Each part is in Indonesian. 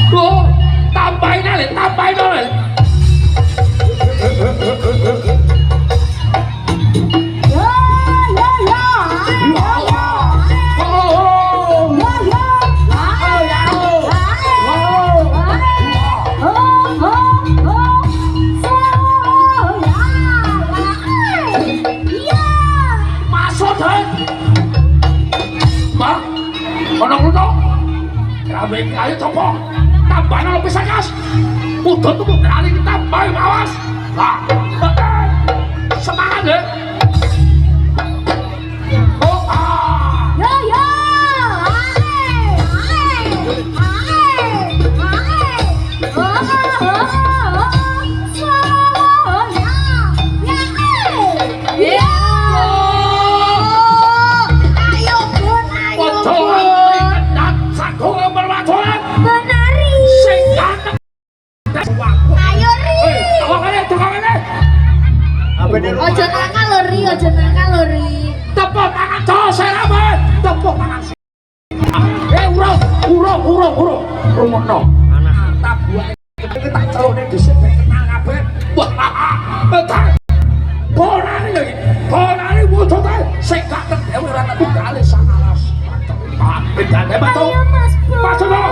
Loh, tambahin aja, tambahin aja. Ayo coba tambahin lebih sakas udah tuh berani tambahin awas nah semangat deh oh ya ya ojo nakal lori, ojo nakal lori. Tepuk tangan cowok seraban, tepuk tangan. Urung. Rumono. Tak buat kita celone dhisik kenal kabeh. Wah, bonane lho iki. Bonane wudu ta sing gak kedewe ora tak kali sangalas. Bedane batu. Maju lho.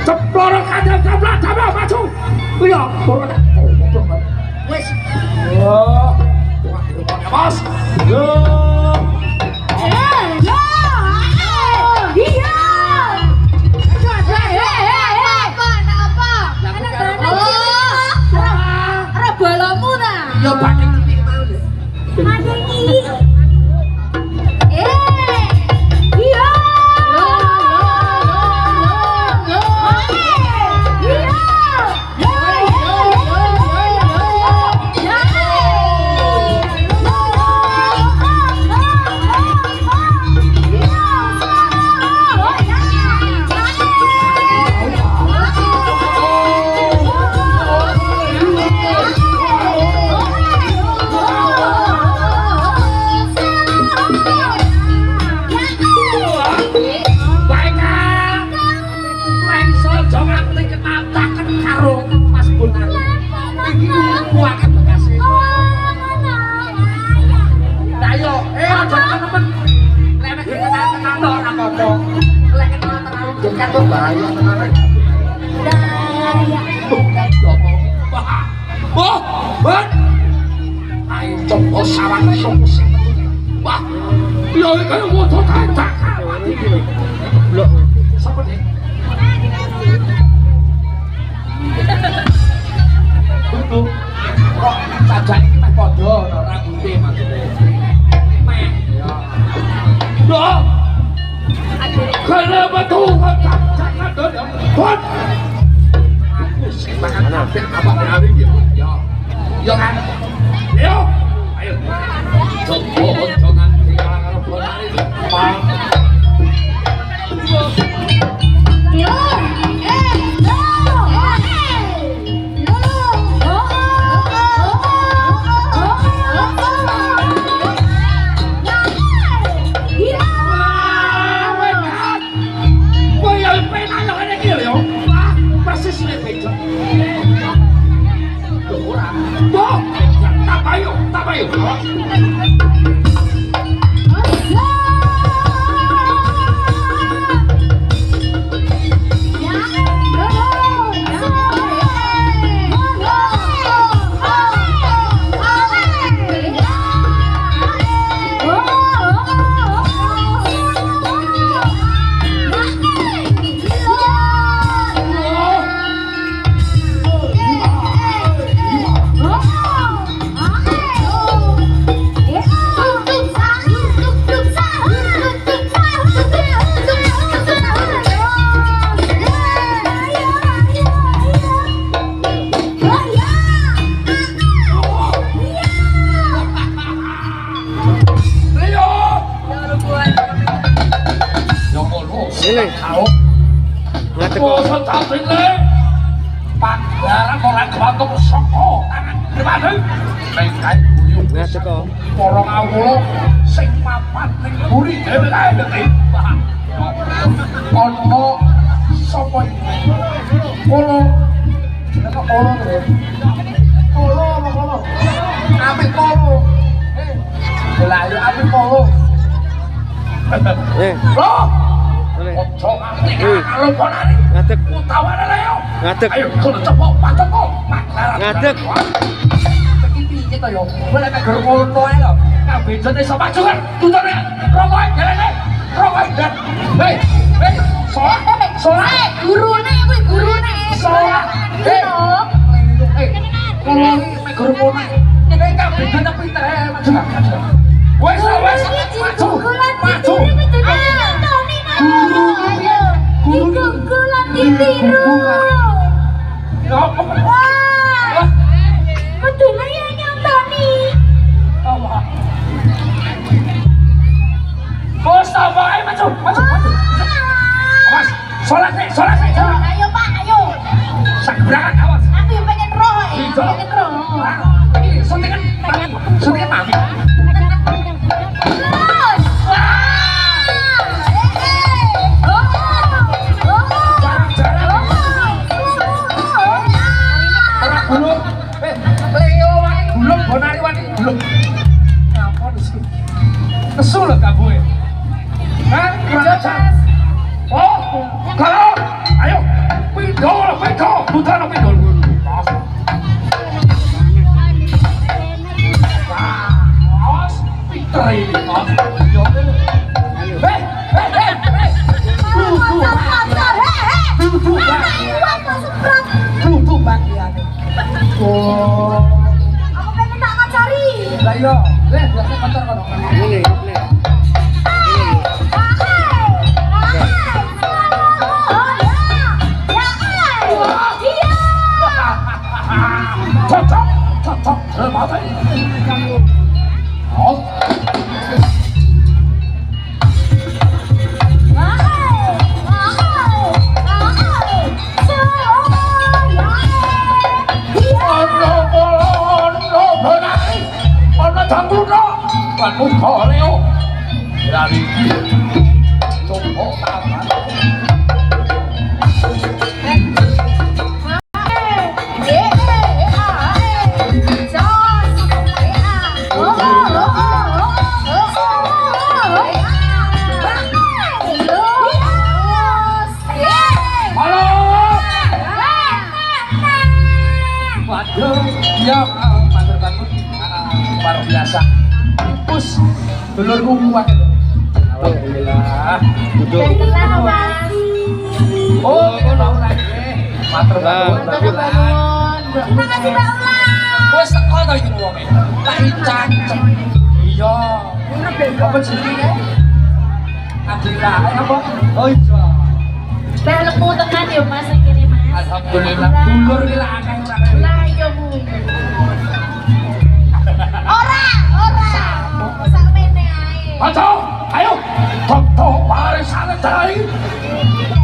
Ceploro kandel gablak damel maju. Iya, turun. Wis. Oh. Bos. Yo. Yo pakai gini mau deh. Ada ini. Iya. Ini nggak teko. Bosan samping le, panggaran orang kebantu soko tangan gimana? Bengkai buyung Nggak teko. porong awulo, sing mapan ning buri dewe kae ngerti. Ono sapa iki? Polo deh. Polo apa polo? Apik polo. Lah yo apik polo. Loh. Ojo nganti karo ponane. Ngadeg. Utawane le yo. Ngadeg. Ayo kudu cepok pacokku. Ngadeg. Iki piye to yo? Mulai mek guru ngono ae lho. Kabejane iso maju kan. Tutune. Rokoe jelene. Rokoe dan. Hei, hei. Soale Gurune kuwi gurune. Soale. Hei. Hei. Kalau mek guru ngono ae. Nek kabejane pinter ae maju. Wes, wes. Maju. Maju. Ayo, gugulan ditiru. Wah, bedune ya nyontoni. Bos, tambah ae maju. Mas, sholat nih. Ayo Pak, ayo. Sak berangkat awas. Aku yang pengen roh, pengen roh. Ini suntingan mami. Terus. Gulung, Leo wani gulung, Bonari wani gulung. Ngapun sih? Kesul lho kabuhe. Hah? Kurang ajar. Oh, kalau ayo pindho, butuh pindho. Awas, pinter ini. Yo. Hei. Duduk bagian. Oh. Aku pengen tak ngacari. Lah iya, biasa kantor kono. Ini. Cocok, terbatas. Oh. Quan mút khó leo là đi trông hộ ta mà ya bantu para biasa pus dulurku kuat alhamdulillah Duduk. oh ngono lagi matur banget Terima kasih Mbak Ulan. wis teko to iki wonge tak cancem iya apa jenenge Abdillah apa oh iya Belmu tekan ya Mas kene Mas. alhamdulillah dulur ki lak akeh Lah iya Bu. Ora. Sakmene ae. ayo toto parisane cai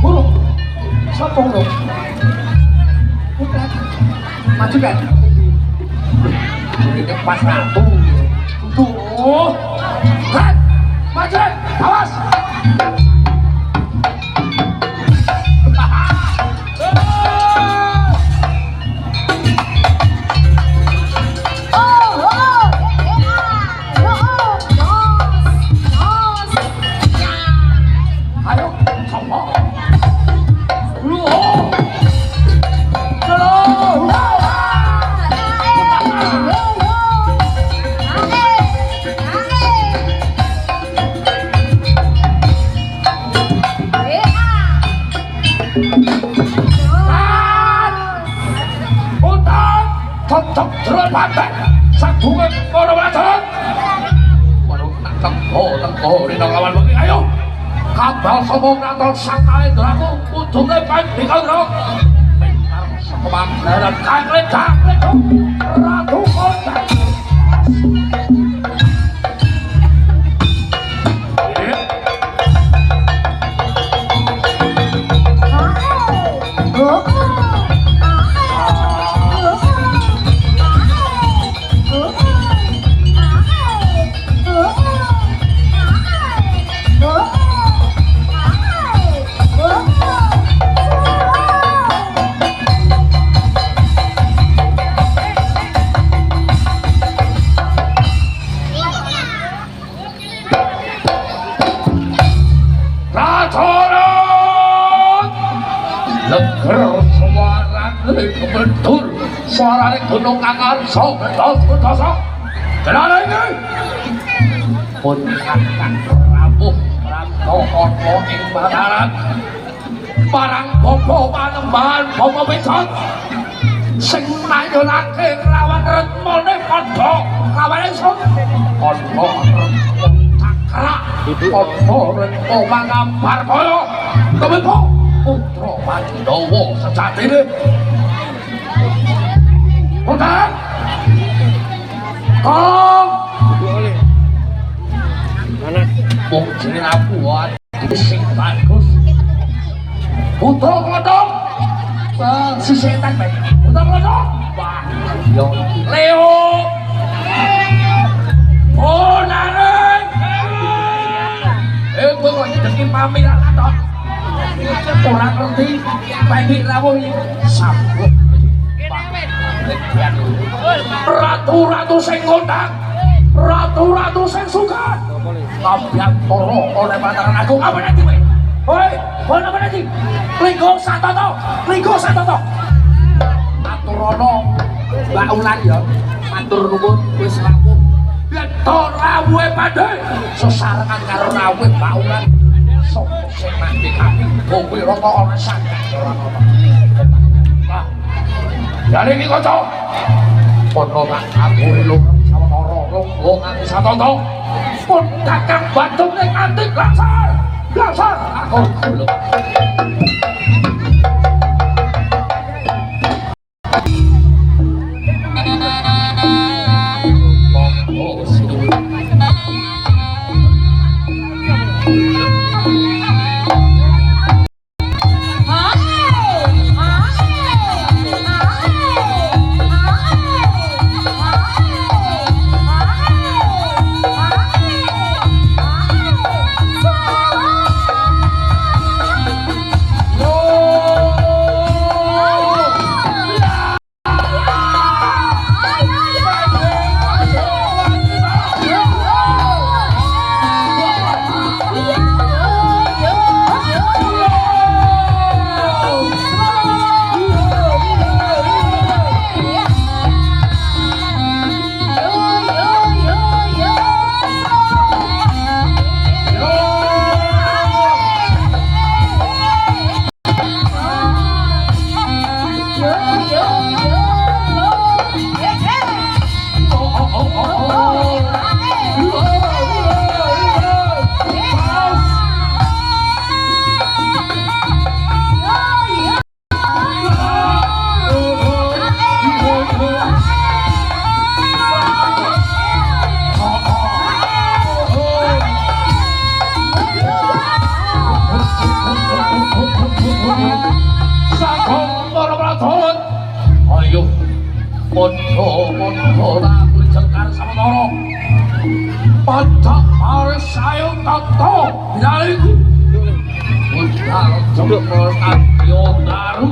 burung sapa lho maju kan ini pas ratu tuh kan maju awas cocok terus pantai sagungan para wadon waduh tengko dina lawan bengi ayo kabal sombong natal sang kalendraku ujungnya baik di kaldro pintar sekemandaran kaklet ratu kota Pacorot leger suarane kebentur suarane gunung kangar sok betos kenapa ini pun kakak Prabu Pranto ing Mataram barang bobo panembahan bobo becot sing nayolake lawan retmone padha lawan esuk padha cakrak padha retmo mangambar kaya kebeto putra Pandhawa sejatine Putan Kong wong jeneng buat sing bagus putra kodhok si setan baik putra kodhok wah yo Leo Bonareng pokoknya deki pamiran atok orang ngerti baik rawuh sambut ratu-ratu sing ngundang ratu-ratu sing suka kabyang toro oleh Mataram Agung apa nanti weh hoi apa nanti Linggo Satoto Aturono Mbak Ulan ya matur nuwun wis rampung yen to rawuhe padhe sesarengan karo rawuhe Mbak Ulan sapa sing mati kami kowe rata ana sangat ora ana jare iki kanca pono tak kabure lu sawetara lu nganti Satoto pun kakang Badung ning antik langsar aku belum Mondo rabu jengkar samara padha arep sayo tata binaliku utar jempol kadya daru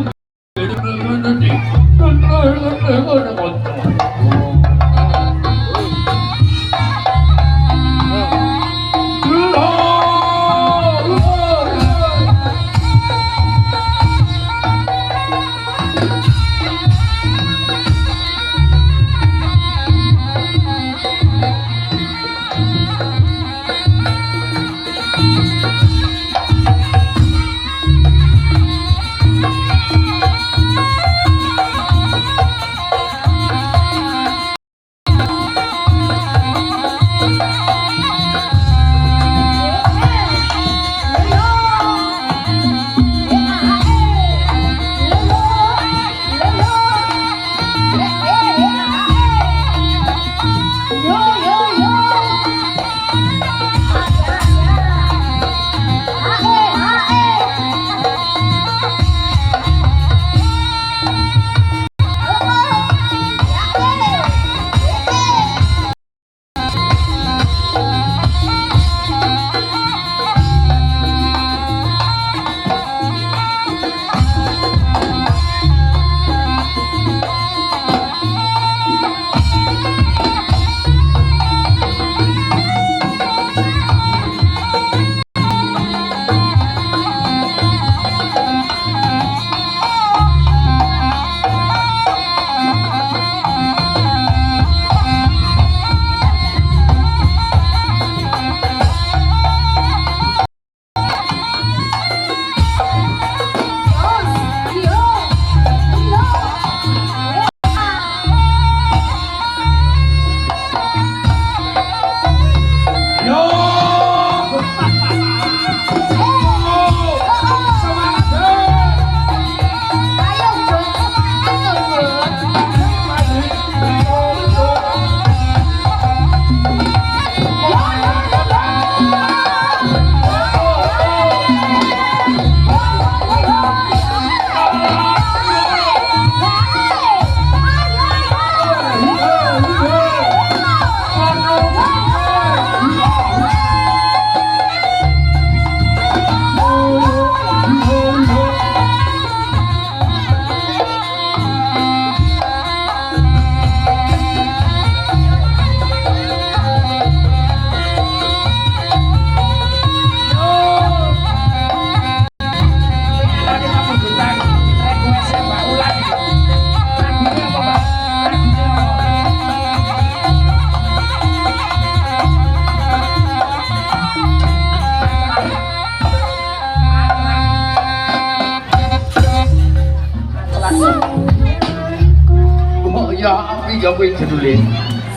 iya kuwi judule.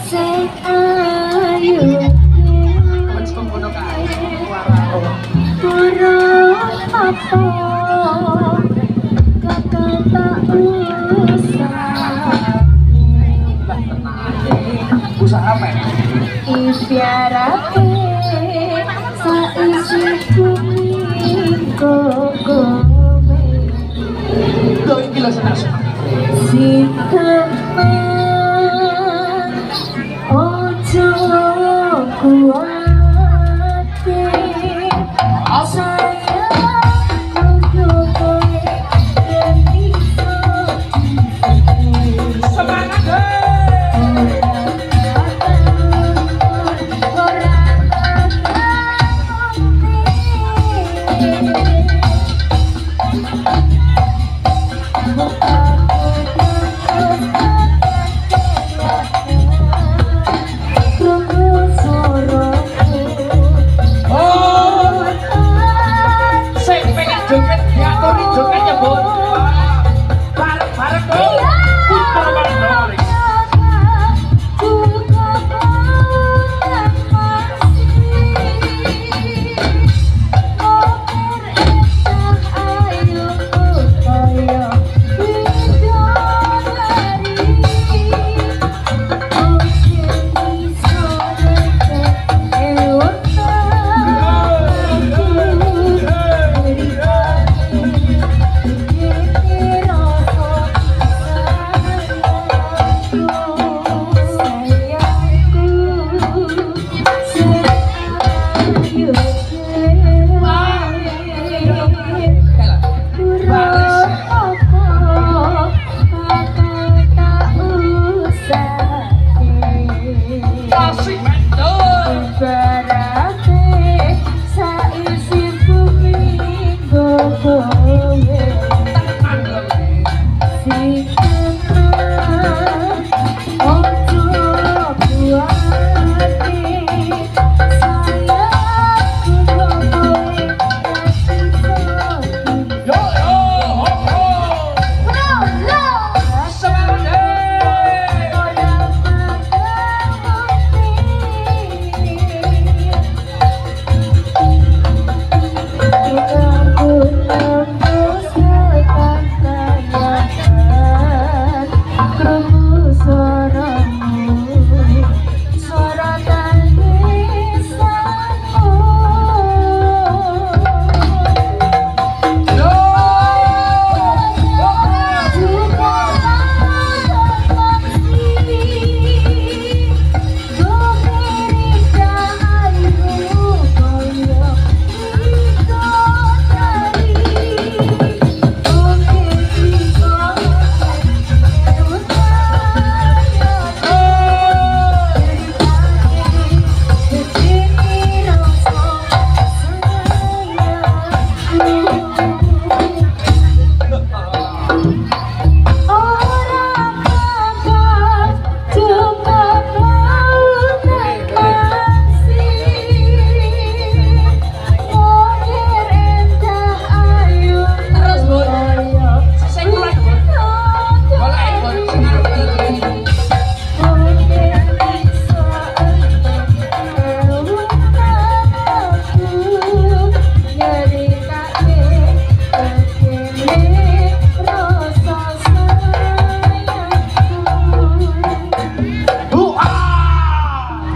Sing ayu Mencong ngono kae. turun apa kakak tak usah Usaha apa? isyarate saisi bumi kokowe Lho iki lho senang. si teman ojo kuwate sayang kudu kowe yen iso Semangat sing pengen joget diaturi jogetnya, Bun. Bareng-bareng tuh. Bareng-bareng. Asik betul. Saisi bumi kokowe si kenal ojo buati sayang kokowe Yo yo ho ho. Semangat.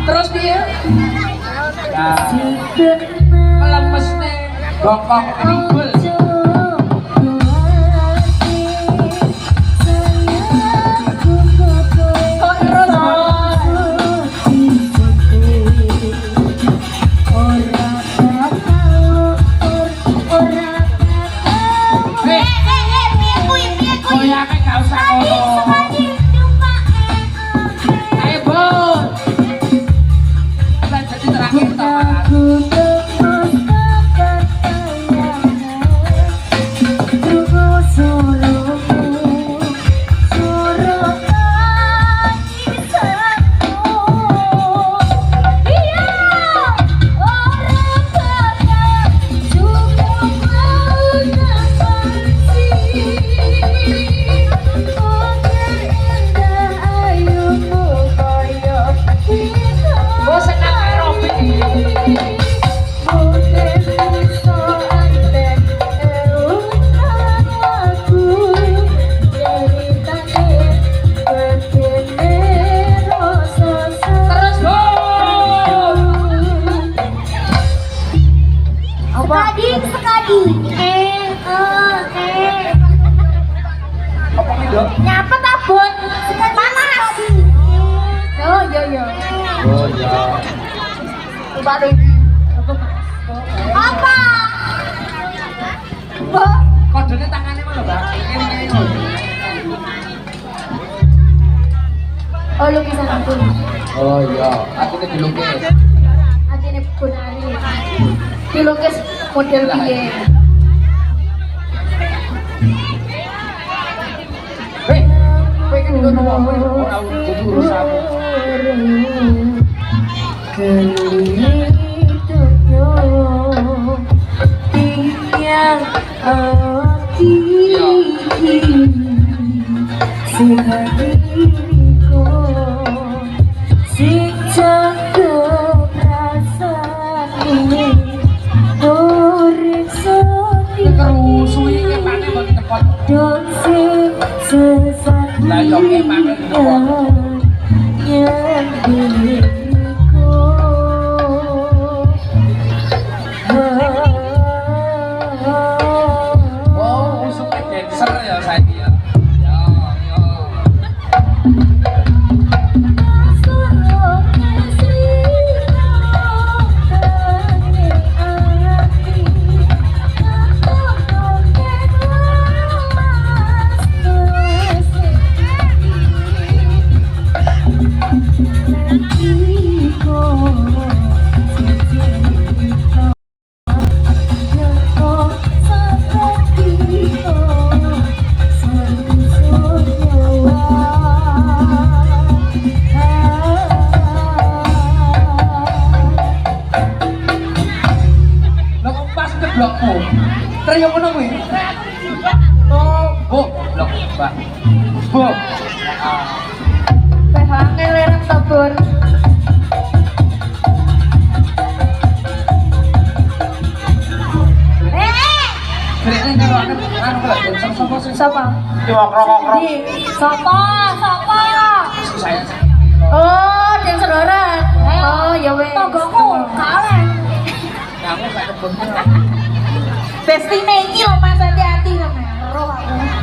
Terus piye? Melemes nih. Bokong ribul. Goyangnya gak usah ngomong. Ayo, Bun. Kita jadi terakhir kita makan. Sekadi, sekadi. Apa ini dok? Nyapa tabun. Sekadi. Panas. Oh iya. Oh iya. Coba deh. Apa? Kodenya tangannya mana mbak? Ini. Oh lukisan aku. Oh iya, aku ini dilukis. Aku ini Bonari. Dilukis model piye? Hei, kowe kan ngono wae, ora kudu urusanmu. Lah yo ki mangan oh, usuknya dancer ya saiki ya. Blokmu, teriak mana gue? Oh, blok, mbak. Pehange lereng tabur. Kayaknya kalau anu lah, sama sih. Siapa? Rokok. Sopo? Saya. Oh, yang saudara. Oh, ya wes. Tonggoku kaleng. Kamu kayak kebun. Bestine iki lho Mas, hati-hati sama. Roh aku.